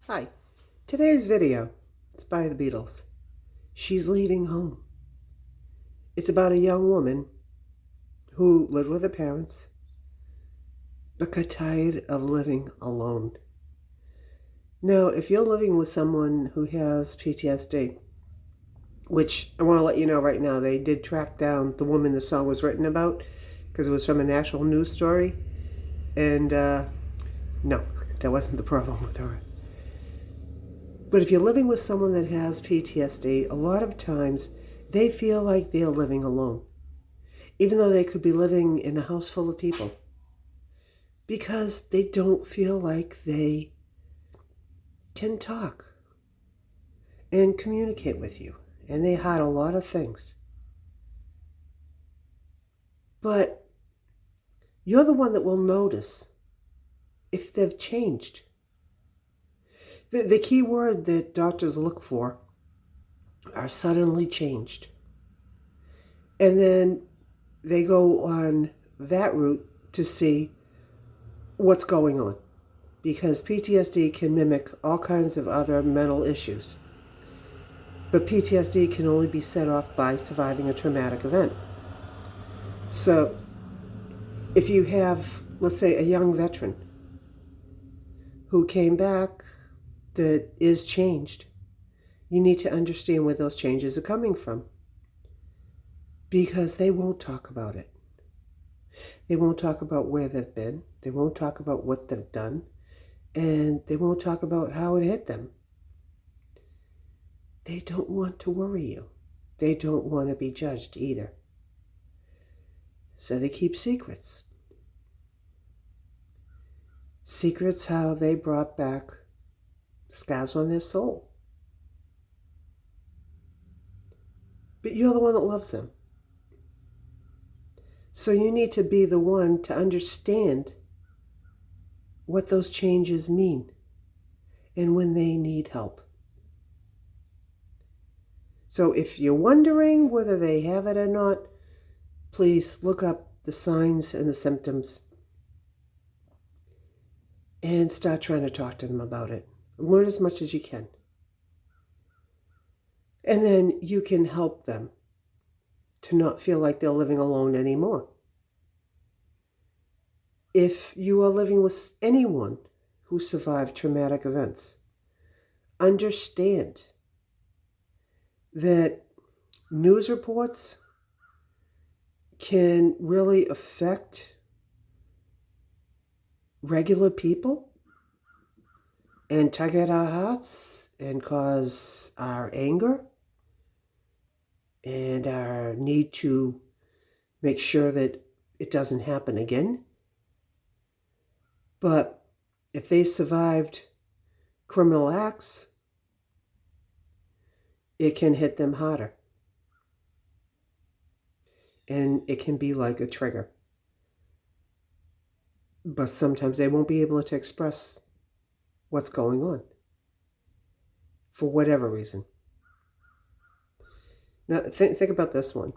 Hi, today's video is by the Beatles. She's leaving home. It's about a young woman who lived with her parents but got tired of living alone. Now, if you're living with someone who has PTSD, which I want to let you know right now, they did track down the woman the song was written about because it was from a national news story. And no, that wasn't the problem with her. But if you're living with someone that has PTSD, a lot of times they feel like they're living alone, even though they could be living in a house full of people, because they don't feel like they can talk and communicate with you. And they hide a lot of things. But you're the one that will notice if they've changed. The key word that doctors look for are suddenly changed. And then they go on that route to see what's going on, because PTSD can mimic all kinds of other mental issues. But PTSD can only be set off by surviving a traumatic event. So if you have, let's say, a young veteran who came back that is changed, you need to understand where those changes are coming from, because they won't talk about it. They won't talk about where they've been. They won't talk about what they've done. And they won't talk about how it hit them. They don't want to worry you. They don't want to be judged either. So they keep secrets. Secrets how they brought back scars on their soul. But you're the one that loves them. So you need to be the one to understand what those changes mean and when they need help. So if you're wondering whether they have it or not, please look up the signs and the symptoms and start trying to talk to them about it. Learn as much as you can. And then you can help them to not feel like they're living alone anymore. If you are living with anyone who survived traumatic events, understand that news reports can really affect regular people and tug at our hearts and cause our anger and our need to make sure that it doesn't happen again. But if they survived criminal acts, it can hit them harder. And it can be like a trigger. But sometimes they won't be able to express what's going on for whatever reason. Now, think about this one.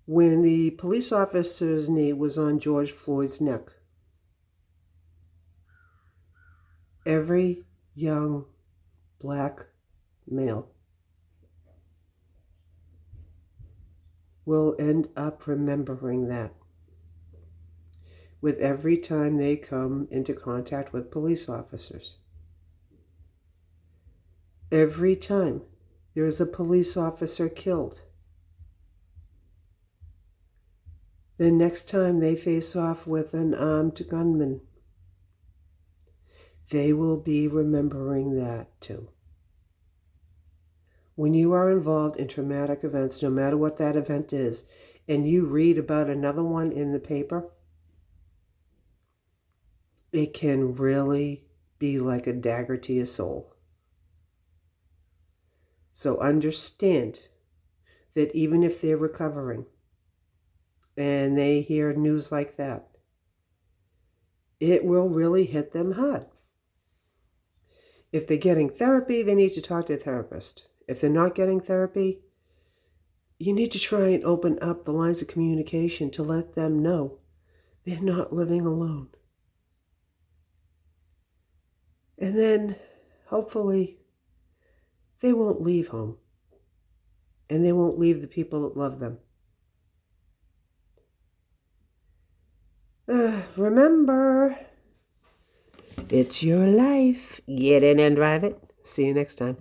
When the police officer's knee was on George Floyd's neck, every young black male will end up remembering that with every time they come into contact with police officers. Every time there is a police officer killed, the next time they face off with an armed gunman, they will be remembering that too. When you are involved in traumatic events, no matter what that event is, and you read about another one in the paper, it can really be like a dagger to your soul. So understand that even if they're recovering and they hear news like that, it will really hit them hard. If they're getting therapy, they need to talk to a therapist. If they're not getting therapy, you need to try and open up the lines of communication to let them know they're not living alone. And then, hopefully, they won't leave home. And they won't leave the people that love them. Remember, it's your life. Get in and drive it. See you next time.